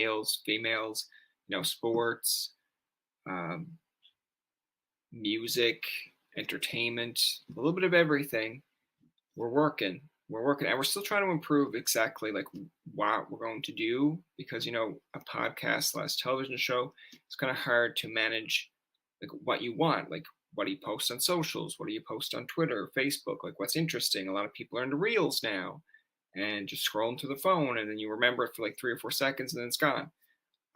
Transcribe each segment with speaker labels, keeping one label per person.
Speaker 1: males, females, sports, um, music, entertainment, a little bit of everything. We're working, and we're still trying to improve exactly like what we're going to do because a podcast / television show, it's kind of hard to manage like what you want, like what do you post on socials, what do you post on Twitter, Facebook, like what's interesting. A lot of people are into reels now and just scrolling through the phone, and then you remember it for like 3 or 4 seconds and then it's gone.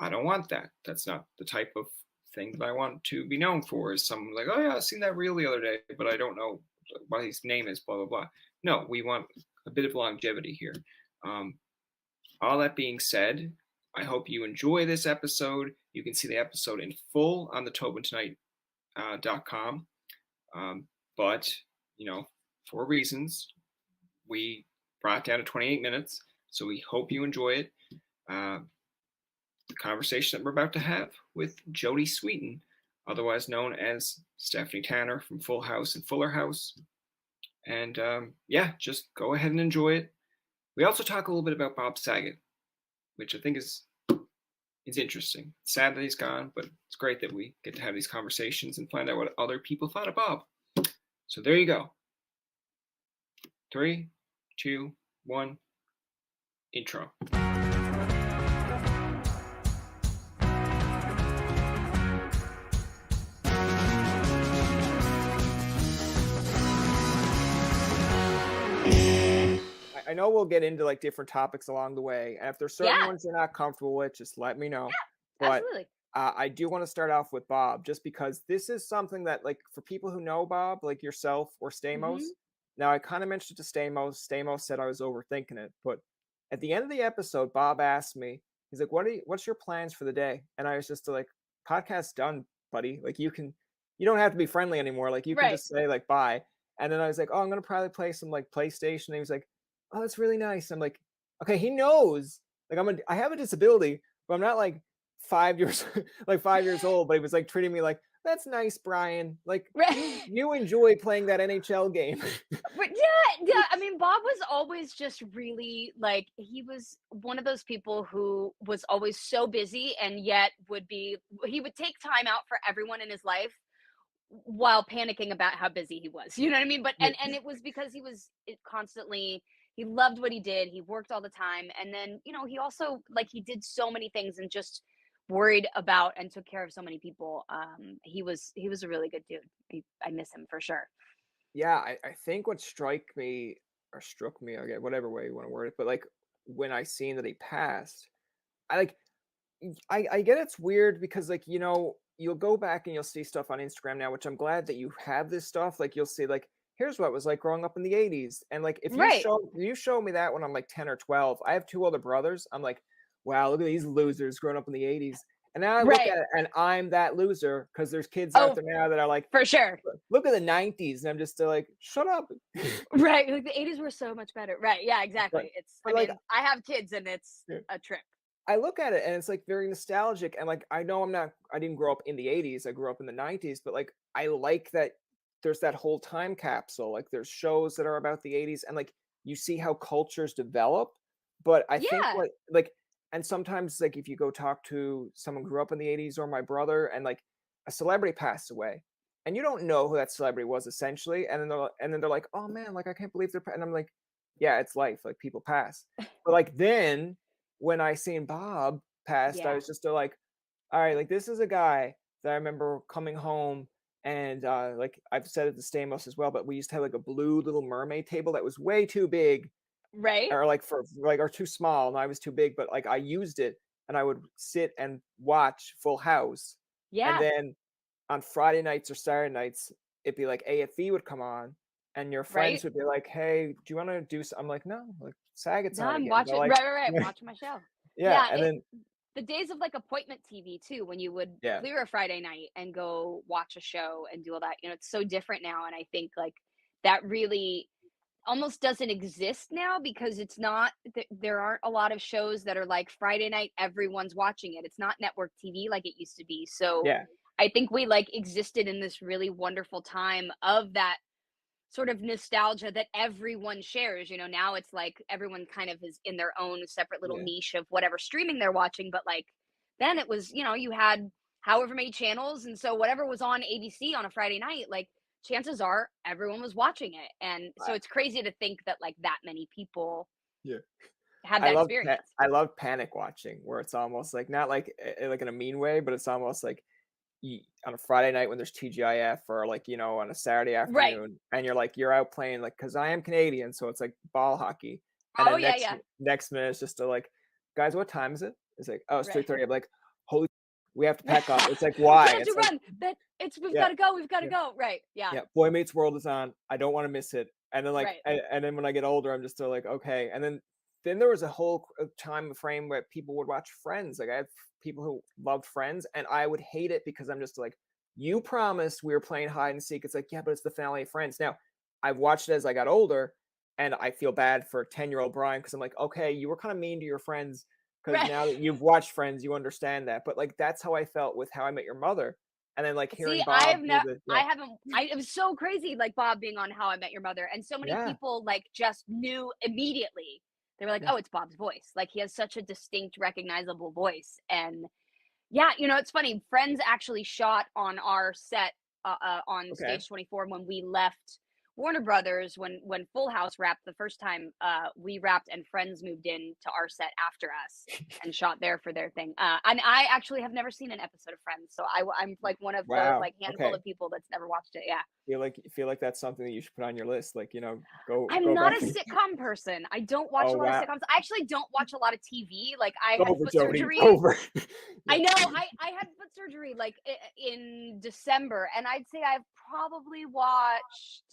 Speaker 1: I don't want that. That's not the type of thing that I want to be known for. Is someone like, oh yeah, I seen that reel the other day, but I don't know what his name is, blah blah blah. No, we want a bit of longevity here. Um, all that being said, I hope you enjoy this episode. You can see the episode in full on the TobinTonight.com. But for reasons, we brought it down to 28 minutes. So we hope you enjoy it. The conversation that we're about to have with Jodie Sweentin, otherwise known as Stephanie Tanner from Full House and Fuller House. And just go ahead and enjoy it. We also talk a little bit about Bob Saget, which I think is interesting. It's sad that he's gone, but it's great that we get to have these conversations and find out what other people thought of Bob. So there you go. 3, 2, 1, intro. I know we'll get into like different topics along the way, and if there's certain ones you're not comfortable with, just let me know. But
Speaker 2: absolutely.
Speaker 1: I do want to start off with Bob, just because this is something that, like, for people who know Bob, like yourself or Stamos. Now, I kind of mentioned it to Stamos. Stamos said I was overthinking it, but at the end of the episode, Bob asked me, he's like, "What's your plans for the day?" And I was just like, "Podcast's done, buddy. Like, you don't have to be friendly anymore. Like, you can just say like bye." And then I was like, "Oh, I'm gonna probably play some like PlayStation." And he was like, "Oh, that's really nice." I'm like, okay, he knows. Like, I have a disability, but I'm not like 5 years old. But he was like treating me like, "That's nice, Bryan. Like, you enjoy playing that NHL game."
Speaker 2: But yeah. I mean, Bob was always just really like, he was one of those people who was always so busy, and yet he would take time out for everyone in his life while panicking about how busy he was. You know what I mean? But and it was because he was constantly. He loved what he did. He worked all the time. And then, he also, like, he did so many things and just worried about and took care of so many people. He was a really good dude. I miss him for sure.
Speaker 1: Yeah, I think what struck me, okay, whatever way you want to word it, but like when I seen that he passed, I get it's weird because like, you'll go back and you'll see stuff on Instagram now, which I'm glad that you have this stuff. Like, you'll see like, here's what it was like growing up in the 80s. And like, if you show me that when I'm like 10 or 12, I have 2 older brothers. I'm like, wow, look at these losers growing up in the 80s. And now I look at it and I'm that loser because there's kids out there now that are like,
Speaker 2: for sure,
Speaker 1: look at the 90s. And I'm just like, shut up.
Speaker 2: Right. Like the 80s were so much better. Right. Yeah, exactly. I have kids and it's a trip.
Speaker 1: I look at it and it's like very nostalgic. And like, I know I didn't grow up in the 80s. I grew up in the 90s, but like, I like that there's that whole time capsule. Like, there's shows that are about the 80s and like, you see how cultures develop. But I think and sometimes like, if you go talk to someone who grew up in the 80s or my brother and like a celebrity passed away and you don't know who that celebrity was essentially. And then they're like, oh man, like, I can't believe and I'm like, yeah, it's life. Like, people pass. But like, then when I seen Bob passed, I was just like, all right, like, this is a guy that I remember coming home and like, I've said it to Stamos as well, but we used to have like a blue Little Mermaid table that was way too big.
Speaker 2: Right.
Speaker 1: Or too small, and I was too big, but like, I used it and I would sit and watch Full House.
Speaker 2: Yeah.
Speaker 1: And then on Friday nights or Saturday nights, it'd be like AFE would come on and your friends would be like, hey, do you want to do I'm like, no, like, Saget's on.
Speaker 2: I'm watching watching my show.
Speaker 1: And then
Speaker 2: the days of like appointment TV too, when you would clear a Friday night and go watch a show and do all that, it's so different now. And I think like that really almost doesn't exist now because it's not, there aren't a lot of shows that are like Friday night, everyone's watching it. It's not network TV like it used to be. So I think we like existed in this really wonderful time of that sort of nostalgia that everyone shares. You know, now it's like everyone kind of is in their own separate little
Speaker 1: Yeah.
Speaker 2: niche of whatever streaming they're watching. But like then it was, you know, you had however many channels. And so whatever was on ABC on a Friday night, like chances are everyone was watching it. And so
Speaker 1: I,
Speaker 2: it's crazy to think that like that many people
Speaker 1: yeah.
Speaker 2: had that experience.
Speaker 1: I love panic watching where it's almost like not like like in a mean way, but it's almost like on a Friday night when there's TGIF or like on a Saturday
Speaker 2: Right.
Speaker 1: afternoon and you're like you're out playing like because I am Canadian, so it's like ball hockey, and
Speaker 2: Oh
Speaker 1: then
Speaker 2: yeah, yeah.
Speaker 1: next minute it's just like, guys, what time is it? It's like, oh, it's
Speaker 2: Right.
Speaker 1: 3:30. I'm like, holy, we have to
Speaker 2: We
Speaker 1: pack up. It's like why?
Speaker 2: have to
Speaker 1: It's like
Speaker 2: run. But it's we've
Speaker 1: yeah,
Speaker 2: got to go. We've got to
Speaker 1: yeah,
Speaker 2: go. Right. Yeah.
Speaker 1: yeah. Boy Meets World is on. I don't want to miss it. And then like
Speaker 2: Right.
Speaker 1: and then when I get older, I'm just still like okay. And then there was a whole time frame where people would watch Friends. Like I had people who loved Friends, and I would hate it because I'm just like, you promised we were playing hide and seek. It's like, yeah, but it's the finale of Friends. Now, I've watched it as I got older, and I feel bad for 10-year-old Bryan because I'm like, okay, you were kind of mean to your friends because
Speaker 2: Right.
Speaker 1: now that you've watched Friends, you understand that. But like, that's how I felt with How I Met Your Mother, and then like
Speaker 2: See,
Speaker 1: hearing Bob do the
Speaker 2: I
Speaker 1: yeah,
Speaker 2: haven't it was so crazy like Bob being on How I Met Your Mother and so many
Speaker 1: yeah,
Speaker 2: people like just knew immediately. They were like,
Speaker 1: yeah,
Speaker 2: "Oh, it's Bob's voice." Like he has such a distinct recognizable voice. And yeah, you know, it's funny. Friends actually shot on our set on
Speaker 1: okay.
Speaker 2: Stage 24 when we left Warner Brothers when Full House wrapped the first time. We wrapped and Friends moved in to our set after us and shot there for their thing. And I actually have never seen an episode of Friends, so I'm like one of the
Speaker 1: Wow.
Speaker 2: like handful
Speaker 1: Okay.
Speaker 2: of people that's never watched it. Yeah,
Speaker 1: Feel like that's something that you should put on your list. Like
Speaker 2: I'm
Speaker 1: go
Speaker 2: not
Speaker 1: back
Speaker 2: a
Speaker 1: and
Speaker 2: sitcom person. I don't watch
Speaker 1: oh
Speaker 2: a lot of
Speaker 1: wow,
Speaker 2: sitcoms. I actually don't watch a lot of TV. Like I
Speaker 1: it's
Speaker 2: had
Speaker 1: over,
Speaker 2: foot
Speaker 1: Jody. It's
Speaker 2: surgery.
Speaker 1: over.
Speaker 2: I
Speaker 1: Yeah.
Speaker 2: know. I had foot surgery like in December, and I'd say I've probably watched,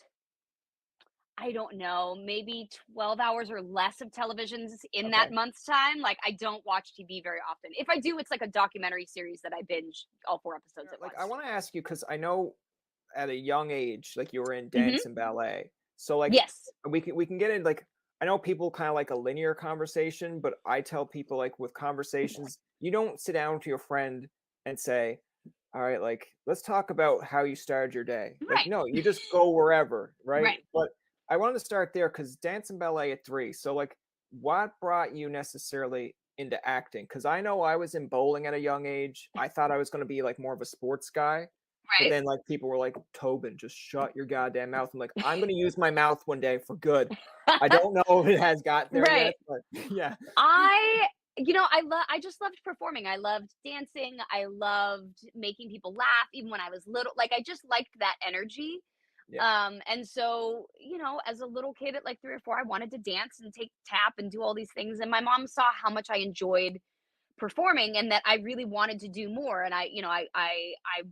Speaker 2: I don't know, maybe 12 hours or less of televisions in that
Speaker 1: Okay.
Speaker 2: month's time. Like I don't watch TV very often. If I do, it's like a documentary series that I binge all 4 episodes
Speaker 1: Yeah,
Speaker 2: at
Speaker 1: like I
Speaker 2: once.
Speaker 1: want to ask you because I know at a young age, like you were in
Speaker 2: Hmm.
Speaker 1: dance and ballet. So like
Speaker 2: Yes.
Speaker 1: we can get in like I know people kind of like a linear conversation, but I tell people like with conversations, you don't sit down to your friend and say, all right, like let's talk about how you started your day. Like,
Speaker 2: Right.
Speaker 1: no, you just go wherever, right?
Speaker 2: Right.
Speaker 1: But I wanted to start there because dance and ballet at 3. So like what brought you necessarily into acting? Because I know I was in bowling at a young age. I thought I was going to be like more of a sports guy. But
Speaker 2: Right.
Speaker 1: then like people were like, Tobin, just shut your goddamn mouth. I'm like, I'm gonna use my mouth one day for good. I don't know if it has got there
Speaker 2: Right.
Speaker 1: yet, but yeah.
Speaker 2: I you know, I just loved performing. I loved dancing. I loved making people laugh even when I was little. Like I just liked that energy.
Speaker 1: Yeah.
Speaker 2: And so, you know, as a little kid at like 3 or 4, I wanted to dance and take tap and do all these things. And my mom saw how much I enjoyed performing and that I really wanted to do more. And I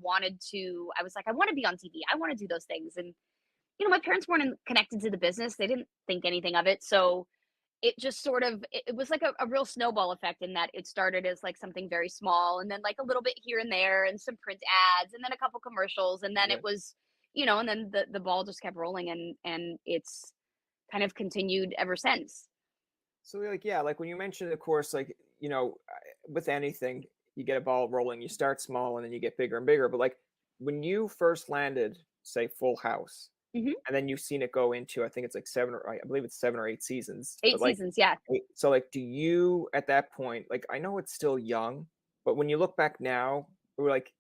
Speaker 2: wanted to, I was like, I want to be on TV. I want to do those things. And, you know, my parents weren't connected to the business. They didn't think anything of it. So it just sort of it was like a real snowball effect in that it started as like something very small and then like a little bit here and there and some print ads and then a couple commercials and then
Speaker 1: Yeah.
Speaker 2: it was, you know, and then the ball just kept rolling and it's kind of continued ever since.
Speaker 1: So like yeah, like when you mentioned of course, like, with anything, you get a ball rolling, you start small and then you get bigger and bigger. But like when you first landed, say Full House,
Speaker 2: Hmm.
Speaker 1: and then you've seen it go into I think it's like I believe it's 7 or 8 seasons.
Speaker 2: Eight
Speaker 1: But like
Speaker 2: seasons, yeah.
Speaker 1: so like do you at that point, like I know it's still young, but when you look back now, we're like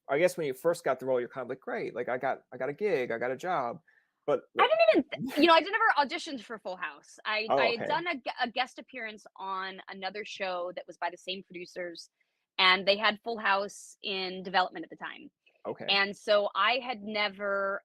Speaker 1: I guess when you first got the role, you're kind of like, great, like I got a gig, I got a job. But
Speaker 2: I
Speaker 1: like
Speaker 2: didn't even you know, I never auditioned for Full House. I
Speaker 1: oh
Speaker 2: had
Speaker 1: okay.
Speaker 2: done a guest appearance on another show that was by the same producers, and they had Full House in development at the time.
Speaker 1: Okay.
Speaker 2: And so I never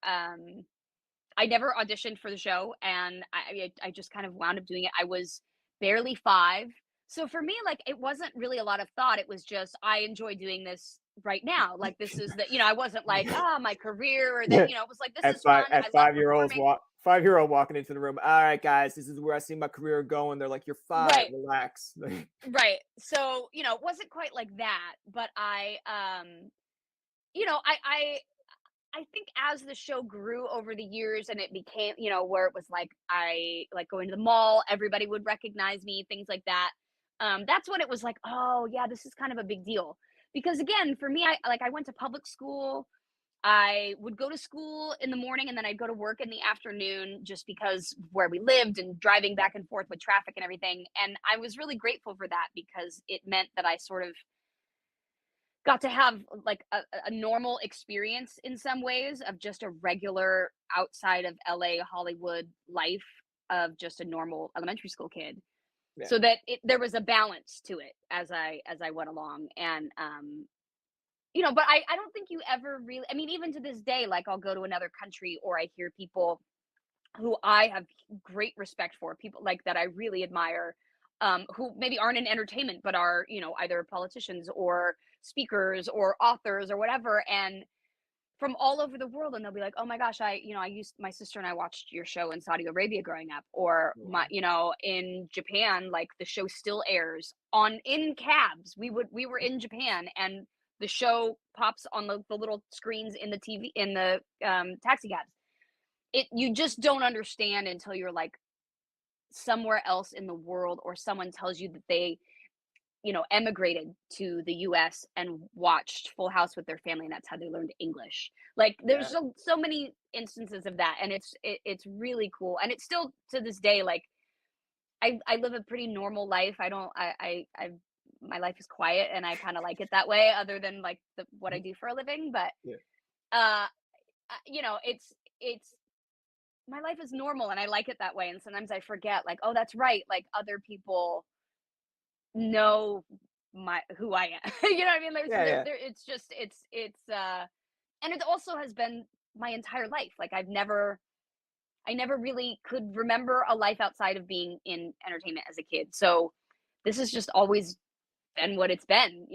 Speaker 2: auditioned for the show, and I just kind of wound up doing it. I was barely 5. So for me, like, it wasn't really a lot of thought. It was just, I enjoy doing this right now. Like, this is the, you know, I wasn't like, ah, my career or that,
Speaker 1: Yeah.
Speaker 2: you know, it was like, this is fun. I love
Speaker 1: 5-year-olds
Speaker 2: performing.
Speaker 1: 5-year-old walking into the room. All right, guys, this is where I see my career going. They're like, you're 5,
Speaker 2: Right.
Speaker 1: relax.
Speaker 2: Right. So, you know, it wasn't quite like that, but you know, I think as the show grew over the years and it became, you know, where it was like I like going to the mall, everybody would recognize me, things like that. That's when it was like, oh yeah, this is kind of a big deal. Because again, for me, I went to public school. I would go to school in the morning and then I'd go to work in the afternoon just because where we lived and driving back and forth with traffic and everything. And I was really grateful for that because it meant that I sort of got to have like a normal experience in some ways of just a regular outside of LA Hollywood life of just a normal elementary school kid.
Speaker 1: Yeah.
Speaker 2: So that there was a balance to it as I went along. And but I don't think you ever really, I mean, even to this day, like I'll go to another country or I hear people who I have great respect for, people like that I really admire, who maybe aren't in entertainment, but are, either politicians or speakers or authors or whatever. And from all over the world, and they'll be like, "Oh my gosh, I used my sister and I watched your show in Saudi Arabia growing up," or
Speaker 1: Wow.
Speaker 2: in Japan, like the show still airs on in cabs. We were in Japan, and the show pops on the little screens in the TV in the taxi cabs. You just don't understand until you're like somewhere else in the world, or someone tells you that they emigrated to the US and watched Full House with their family, and that's how they learned English. Like there's
Speaker 1: Yeah.
Speaker 2: so many instances of that, and it's really cool. And it's still to this day, like I live a pretty normal life. I don't I my life is quiet and I kind of like it that way, other than like what I do for a living. But
Speaker 1: Yeah.
Speaker 2: uh it's my life is normal and I like it that way. And sometimes I forget, like, oh, that's right, like other people know who I am. You know what I mean?
Speaker 1: Yeah. Yeah.
Speaker 2: It's just and it also has been my entire life. Like I never really could remember a life outside of being in entertainment as a kid. So this has just always been what it's been.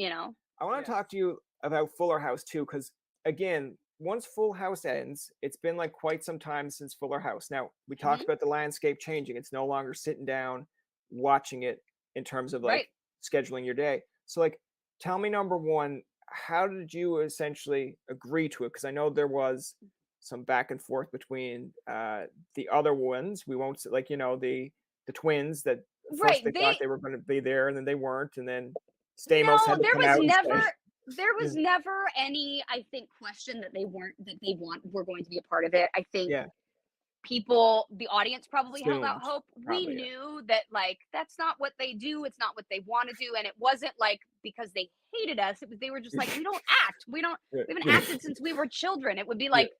Speaker 1: I want to talk to you about Fuller House too, because again, once Full House ends, it's been like quite some time since Fuller House. Now, we talked
Speaker 2: Hmm.
Speaker 1: about the landscape changing. It's no longer sitting down watching it in terms of
Speaker 2: Right.
Speaker 1: like scheduling your day. So, like, tell me, number one, how did you essentially agree to it? Because I know there was some back and forth between the other ones. We won't like, the twins that first
Speaker 2: Right.
Speaker 1: they thought they were going to be there and then they weren't, and then Stamos
Speaker 2: No,
Speaker 1: had to come out and say,
Speaker 2: there was never any, I think, question that they were going to be a part of it. I think
Speaker 1: yeah,
Speaker 2: the audience probably held out
Speaker 1: assumed,
Speaker 2: hope. We
Speaker 1: probably, yeah.
Speaker 2: knew that, like, that's not what they do. It's not what they want to do. And it wasn't like because they hated us. It was, they were just like, we don't act.
Speaker 1: Yeah,
Speaker 2: We haven't
Speaker 1: yeah,
Speaker 2: acted since we were children. It would be
Speaker 1: yeah,
Speaker 2: like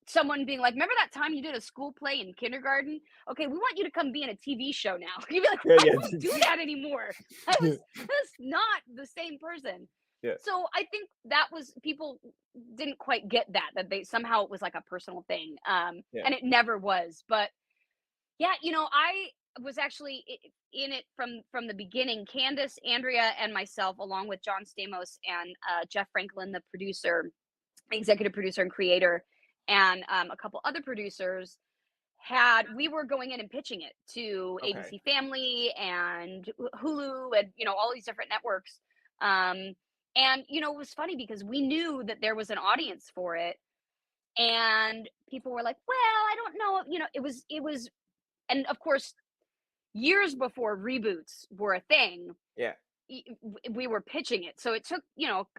Speaker 2: someone being like, remember that time you did a school play in kindergarten? Okay, we want you to come be in a TV show now. You'd be like,
Speaker 1: yeah,
Speaker 2: I
Speaker 1: yeah,
Speaker 2: don't do that anymore. I was not the same person.
Speaker 1: yeah,
Speaker 2: So I think that was, people didn't quite get that they somehow it was like a personal thing.
Speaker 1: yeah.
Speaker 2: And it never was. But yeah, I was actually in it from the beginning. Candace, Andrea, and myself, along with John Stamos and Jeff Franklin, the producer, executive producer and creator, and a couple other producers, we were going in and pitching it to
Speaker 1: Okay,
Speaker 2: ABC Family and Hulu and all these different networks. And it was funny because we knew that there was an audience for it, and people were like, "Well, I don't know." It was, and of course, years before reboots were a thing,
Speaker 1: yeah,
Speaker 2: we were pitching it. So it took,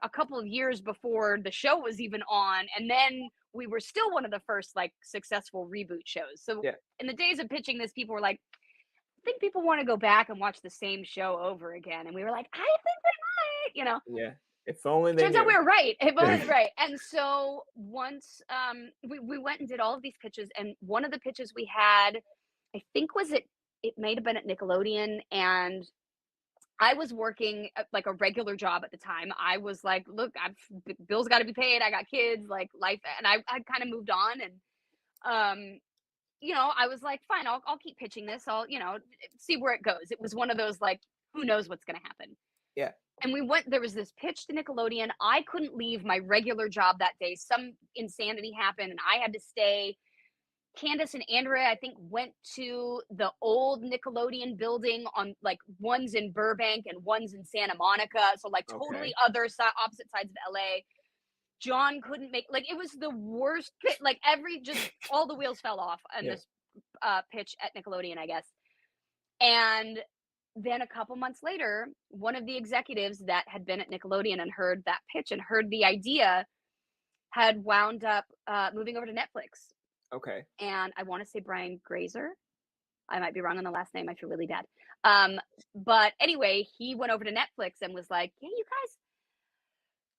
Speaker 2: a couple of years before the show was even on. And then we were still one of the first like successful reboot shows. So
Speaker 1: yeah,
Speaker 2: in the days of pitching this, people were like, I think people want to go back and watch the same show over again. And we were like, I think they might.
Speaker 1: yeah. If only they
Speaker 2: Turns out
Speaker 1: knew.
Speaker 2: we were right.
Speaker 1: Yeah.
Speaker 2: Right. And so once we went and did all of these pitches, and one of the pitches we had, I think it may have been at Nickelodeon, and I was working like a regular job at the time. I was like, look, bills got to be paid. I got kids, like life. And I kind of moved on. And, I was like, fine, I'll keep pitching this. I'll, see where it goes. It was one of those, like, who knows what's going to happen.
Speaker 1: Yeah.
Speaker 2: And there was this pitch to Nickelodeon. I couldn't leave my regular job that day. Some insanity happened and I had to stay. Candace and Andrea, I think, went to the old Nickelodeon building, on like one's in Burbank and one's in Santa Monica. So like totally
Speaker 1: Okay.
Speaker 2: opposite sides of LA. John couldn't make, like, it was the worst pit, like just all the wheels fell off on
Speaker 1: Yeah.
Speaker 2: this pitch at Nickelodeon, I guess. And then a couple months later, one of the executives that had been at Nickelodeon and heard that pitch and heard the idea had wound up moving over to Netflix,
Speaker 1: Okay.
Speaker 2: and I want to say Brian Grazer. I might be wrong on the last name. I feel really bad. Um, but anyway, he went over to Netflix and was like, "Hey, you guys,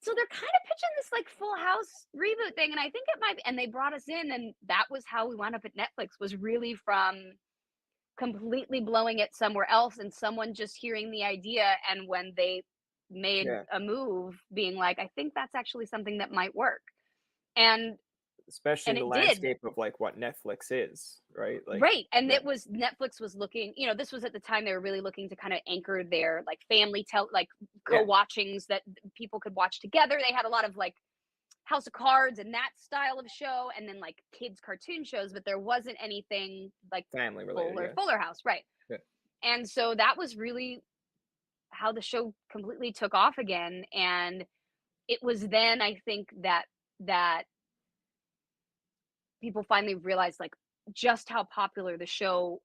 Speaker 2: so they're kind of pitching this like Full House reboot thing, and I think it might." And they brought us in, and that was how we wound up at Netflix. Was really from completely blowing it somewhere else, and someone just hearing the idea, and when they made
Speaker 1: Yeah.
Speaker 2: a move, being like, "I think that's actually something that might work," and
Speaker 1: Especially in the
Speaker 2: it did.
Speaker 1: landscape of like what Netflix is, right? Like,
Speaker 2: Right, and
Speaker 1: yeah,
Speaker 2: it was Netflix was looking, this was at the time they were really looking to kinda anchor their, like, like,
Speaker 1: yeah,
Speaker 2: co-watchings that people could watch together. They had a lot of, like, House of Cards and that style of show, and then, like, kids' cartoon shows, but there wasn't anything like
Speaker 1: family related. Yeah,
Speaker 2: Fuller House, right.
Speaker 1: yeah,
Speaker 2: And so that was really how the show completely took off again, and it was then I think that people finally realized, like, just how popular the show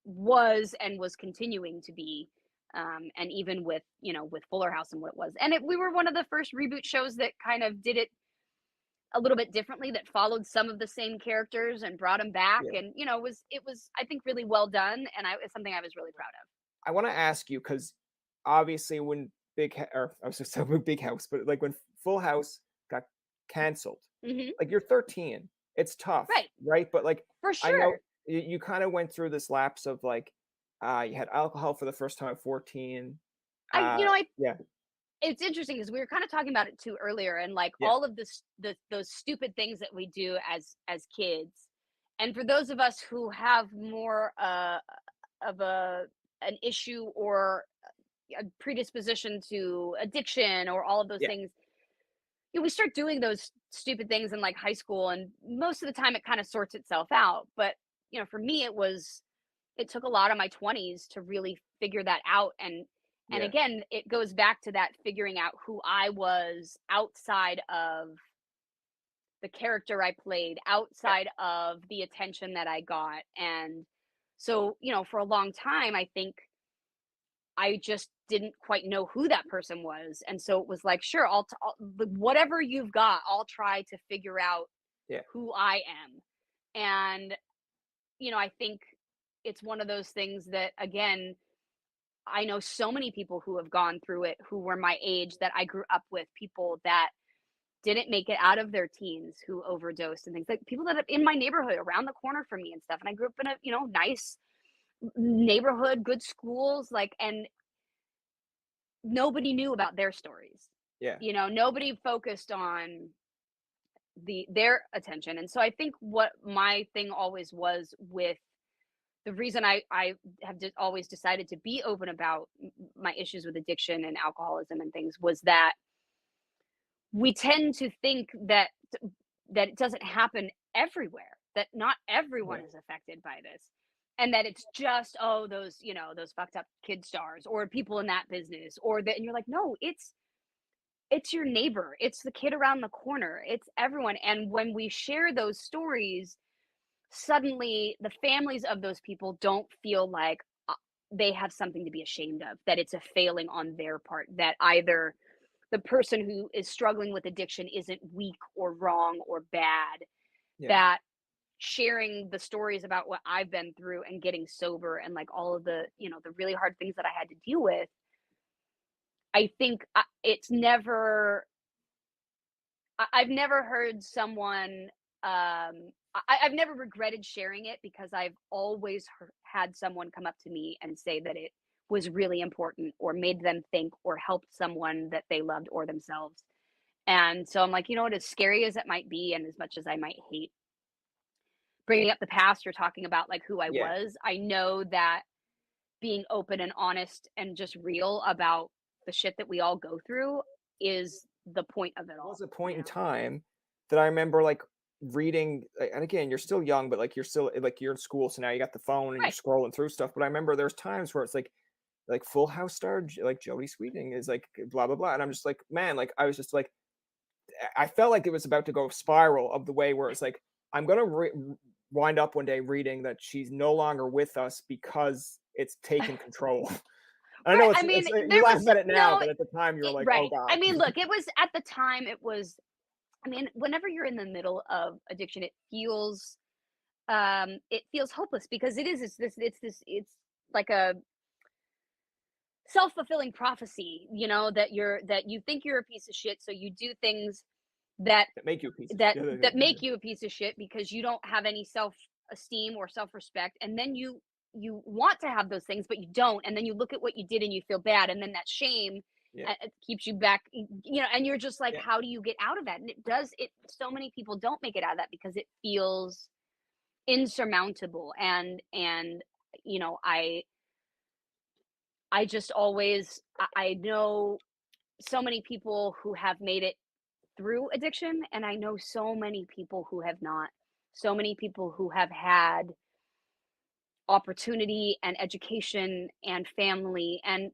Speaker 2: was and was continuing to be, and even with with Fuller House and what it was, and we were one of the first reboot shows that kind of did it a little bit differently, that followed some of the same characters and brought them back,
Speaker 1: yeah.
Speaker 2: and it was I think really well done, and it's something I was really proud of.
Speaker 1: I want to ask you because obviously when or I was just saying when Big House, but like when Full House got canceled,
Speaker 2: Hmm.
Speaker 1: like you're 13, it's tough,
Speaker 2: Right,
Speaker 1: right? But like
Speaker 2: for
Speaker 1: I know
Speaker 2: sure.
Speaker 1: you kind of went through this lapse of like you had alcohol for the first time at 14.
Speaker 2: I you know I
Speaker 1: Yeah,
Speaker 2: It's interesting because we were kind of talking about it too earlier, and like
Speaker 1: yeah,
Speaker 2: all of those stupid things that we do as kids, and for those of us who have more of an issue or a predisposition to addiction or all of those
Speaker 1: yeah,
Speaker 2: things, we start doing those stupid things in like high school, and most of the time it kind of sorts itself out. But for me, it took a lot of my 20s to really figure that out, and
Speaker 1: yeah,
Speaker 2: again, it goes back to that figuring out who I was outside of the character I played,
Speaker 1: yeah,
Speaker 2: outside of the attention that I got. And so, for a long time, I think I just didn't quite know who that person was. And so it was like, sure, whatever you've got, I'll try to figure out
Speaker 1: yeah,
Speaker 2: who I am. And, I think it's one of those things that, again, I know so many people who have gone through it who were my age, that I grew up with, people that didn't make it out of their teens, who overdosed and things, like people that are in my neighborhood around the corner from me and stuff. And I grew up in a, nice neighborhood, good schools, like, and nobody knew about their stories.
Speaker 1: yeah,
Speaker 2: Nobody focused on their attention. And so I think what my thing always was, with the reason I have always decided to be open about my issues with addiction and alcoholism and things, was that we tend to think that it doesn't happen everywhere, that not everyone
Speaker 1: yeah,
Speaker 2: is affected by this, and that it's just, oh, those fucked up kid stars or people in that business, or that, and you're like, no, it's your neighbor, it's the kid around the corner, it's everyone. And when we share those stories, suddenly the families of those people don't feel like they have something to be ashamed of, that it's a failing on their part, that either the person who is struggling with addiction isn't weak or wrong or bad,
Speaker 1: yeah.
Speaker 2: that sharing the stories about what I've been through and getting sober, and like all of the really hard things that I had to deal with, I think it's never, I've never heard someone, I've never regretted sharing it, because I've always had someone come up to me and say that it was really important, or made them think, or helped someone that they loved or themselves. And so I'm like, what, as scary as it might be, and as much as I might hate bringing up the past or talking about like who I
Speaker 1: Yeah.
Speaker 2: was, I know that being open and honest and just real about the shit that we all go through is the point of it
Speaker 1: There was
Speaker 2: all,
Speaker 1: a point in time that I remember like reading, and again, you're still young, but like you're still like you're in school, so now you got the phone and you're
Speaker 2: Right.
Speaker 1: scrolling through stuff. But I remember there's times where it's like Full House star like Jodie Sweentin is like blah blah blah, and I'm just like, man, like I was just like, I felt like it was about to go spiral of the way where it's like I'm gonna wind up one day reading that she's no longer with us because it's taken control. I know
Speaker 2: Right. I mean,
Speaker 1: you
Speaker 2: there
Speaker 1: laugh
Speaker 2: was
Speaker 1: at it now,
Speaker 2: no,
Speaker 1: but at the time you were like, oh
Speaker 2: right. I
Speaker 1: god,
Speaker 2: mean, look, it was at the time, it was I mean, whenever you're in the middle of addiction, it feels hopeless because it's like a self-fulfilling prophecy, that you think you're a piece of shit, so you do things that
Speaker 3: That make you a piece of
Speaker 2: that
Speaker 3: shit.
Speaker 2: that make you a piece of shit because you don't have any self-esteem or self-respect, and then you want to have those things but you don't, and then you look at what you did and you feel bad, and then that shame
Speaker 3: Yeah.
Speaker 2: it keeps you back, and you're just like,
Speaker 3: Yeah.
Speaker 2: how do you get out of that? And so many people don't make it out of that because it feels insurmountable. And I just always I know so many people who have made it through addiction, and I know so many people who have not. So many people who have had opportunity and education and family and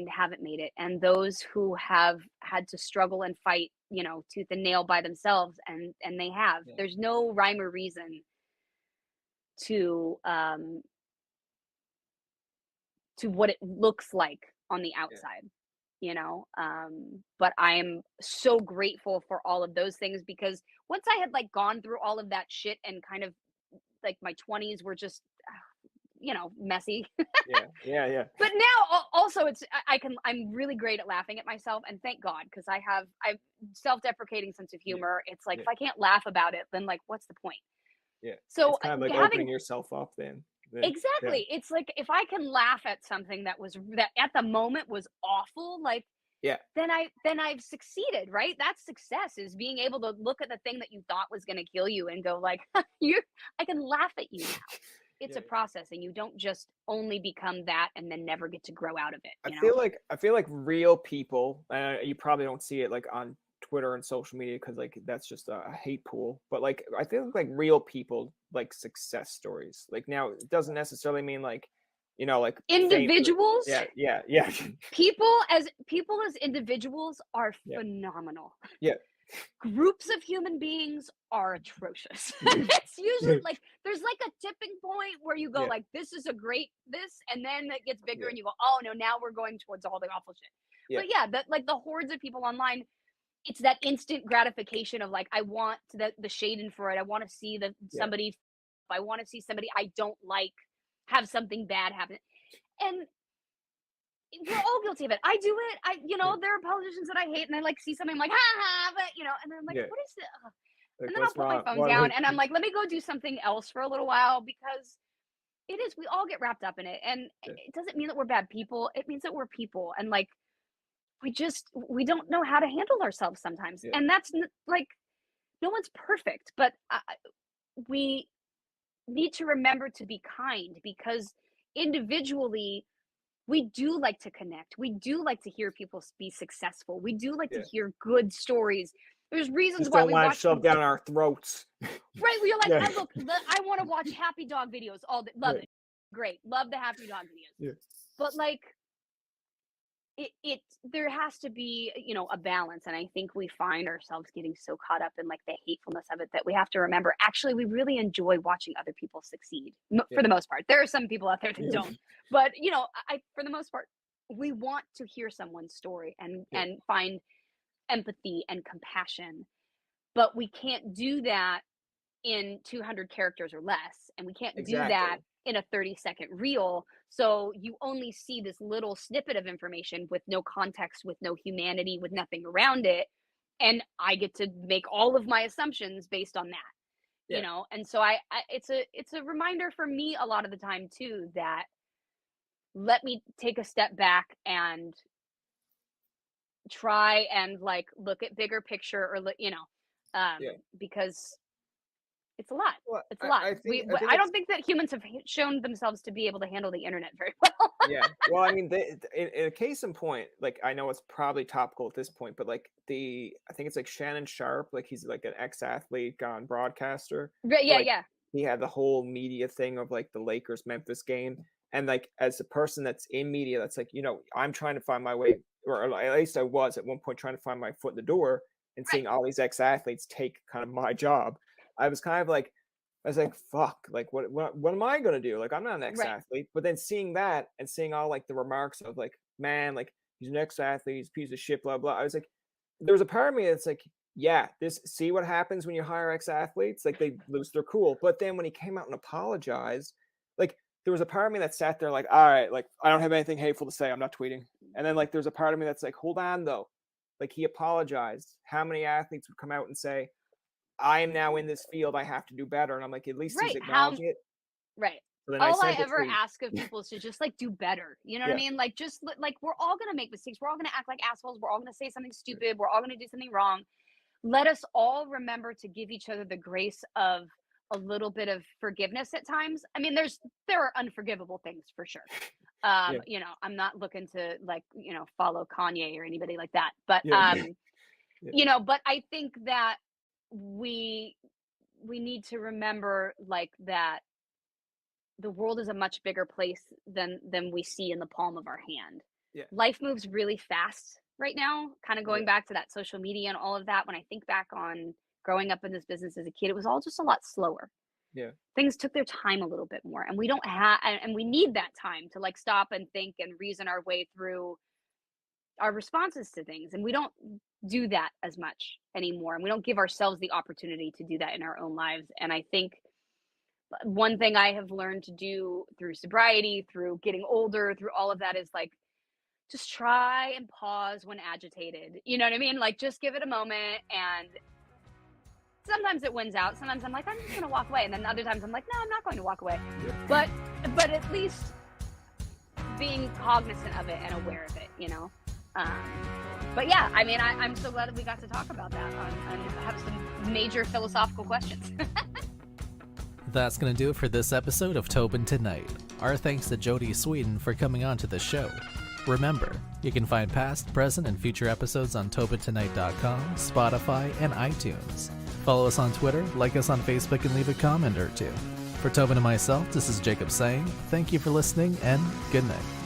Speaker 2: haven't made it, and those who have had to struggle and fight, tooth and nail by themselves, and they have.
Speaker 3: Yeah.
Speaker 2: There's no rhyme or reason to what it looks like on the outside. But I am so grateful for all of those things, because once I had like gone through all of that shit, and kind of like my 20s were just messy.
Speaker 3: Yeah.
Speaker 2: But now also I'm really great at laughing at myself, and thank God, because I've self-deprecating sense of humor. It's like,
Speaker 3: Yeah.
Speaker 2: if I can't laugh about it, then like what's the point?
Speaker 3: Yeah.
Speaker 2: So
Speaker 3: it's kind of like
Speaker 2: having
Speaker 3: opening yourself up then.
Speaker 2: exactly, it's like, if I can laugh at something that at the moment was awful, like,
Speaker 3: Yeah.
Speaker 2: then I've succeeded, right? That's success, is being able to look at the thing that you thought was going to kill you and go like, I can laugh at you now. It's a process, and you don't just only become that and then never get to grow out of it.
Speaker 3: I feel like real people, you probably don't see it like on Twitter and social media, because like that's just a hate pool. But like, I feel like real people like success stories. Like, now it doesn't necessarily mean like, like
Speaker 2: Individuals,
Speaker 3: yeah.
Speaker 2: people as individuals are phenomenal.
Speaker 3: Yeah.
Speaker 2: Groups of human beings are atrocious. It's usually like there's like a tipping point where you go like, this is a great this, and then it gets bigger and you go, oh no, now we're going towards all the awful shit. But that, like, the hordes of people online, it's that instant gratification of like, I want the shade in for it. I want to see somebody, I want to see somebody I don't like have something bad happen. And we're all guilty of it. I do it. There are politicians that I hate, and I like see something, I'm like, ha ha, but and then I'm like, what is it?
Speaker 3: Like,
Speaker 2: and then I'll put my phone down, and I'm like, let me go do something else for a little while, because we all get wrapped up in it. And it doesn't mean that we're bad people. It means that we're people. And like, we don't know how to handle ourselves sometimes. And that's like, no one's perfect, but we need to remember to be kind, because individually, we do like to connect. We do like to hear people be successful. We do like to hear good stories. There's reasons
Speaker 3: just
Speaker 2: why
Speaker 3: don't
Speaker 2: we
Speaker 3: want
Speaker 2: watch
Speaker 3: to shove down our throats.
Speaker 2: Right, where you're like, I want to watch happy dog videos all day. Love it. Great. Love the happy dog videos.
Speaker 3: Yeah.
Speaker 2: But like, there has to be, a balance. And I think we find ourselves getting so caught up in like the hatefulness of it, that we have to remember, actually, we really enjoy watching other people succeed for the most part. There are some people out there that don't, but for the most part, we want to hear someone's story and find empathy and compassion, but we can't do that in 200 characters or less, and we can't do that in a 30-second reel. So you only see this little snippet of information with no context, with no humanity, with nothing around it, and I get to make all of my assumptions based on that. And so it's a reminder for me a lot of the time too, that let me take a step back and try and like look at bigger picture, or because it's a lot.
Speaker 3: Well,
Speaker 2: it's a lot. I don't think that humans have shown themselves to be able to handle the internet very well.
Speaker 3: Well, I mean, in a case in point, like, I know it's probably topical at this point, but like I think it's like Shannon Sharp, like he's like an ex-athlete gone broadcaster.
Speaker 2: Yeah.
Speaker 3: He had the whole media thing of like the Lakers Memphis game, and like, as a person that's in media, that's like, I'm trying to find my way, or at least I was at one point trying to find my foot in the door, and seeing all these ex-athletes take kind of my job. I was like, fuck, like, what am I going to do? Like, I'm not an ex-athlete. But then seeing that, and seeing all like the remarks of like, man, like, he's an ex-athlete, he's a piece of shit, blah, blah. I was like, there was a part of me that's like, yeah, see what happens when you hire ex-athletes? Like, they lose their cool. But then when he came out and apologized, like, there was a part of me that sat there like, all right, like, I don't have anything hateful to say. I'm not tweeting. And then, like, there's a part of me that's like, hold on, though. Like, he apologized. How many athletes would come out and say, I am now in this field, I have to do better? And I'm like, at least he's acknowledging it.
Speaker 2: Right.
Speaker 3: So then
Speaker 2: All I
Speaker 3: sent a
Speaker 2: ever
Speaker 3: tweet.
Speaker 2: ask of people is to just like do better. You know what I
Speaker 3: Yeah.
Speaker 2: mean? Like, just like, we're all gonna make mistakes. We're all gonna act like assholes. We're all gonna say something stupid. We're all gonna do something wrong. Let us all remember to give each other the grace of a little bit of forgiveness at times. I mean, there are unforgivable things for sure.
Speaker 3: Yeah.
Speaker 2: You know, I'm not looking to like, you know, follow Kanye or anybody like that. But
Speaker 3: Yeah. Yeah.
Speaker 2: you know, but I think that we need to remember like that the world is a much bigger place than we see in the palm of our hand.
Speaker 3: Yeah.
Speaker 2: Life moves really fast right now, kind of going
Speaker 3: Yeah.
Speaker 2: back to that social media and all of that. When I think back on growing up in this business as a kid, it was all just a lot slower.
Speaker 3: Yeah.
Speaker 2: Things took their time a little bit more, and we don't have, and we need that time to like stop and think and reason our way through our responses to things. And we don't do that as much anymore, and we don't give ourselves the opportunity to do that in our own lives. And I think one thing I have learned to do through sobriety, through getting older, through all of that is like, just try and pause when agitated. You know what I mean? Like, just give it a moment. And sometimes it wins out. Sometimes I'm like, I'm just going to walk away. And then other times I'm like, no, I'm not going to walk away. But at least being cognizant of it and aware of it, you know? But yeah, I mean, I'm so glad that we got to talk about that and have some major philosophical questions.
Speaker 4: That's going to do it for this episode of Tobin Tonight. Our thanks to Jodie Sweentin for coming on to the show. Remember, you can find past, present, and future episodes on TobinTonight.com, Spotify, and iTunes. Follow us on Twitter, like us on Facebook, and leave a comment or two. For Tobin and myself, this is Jacob saying thank you for listening, and good night.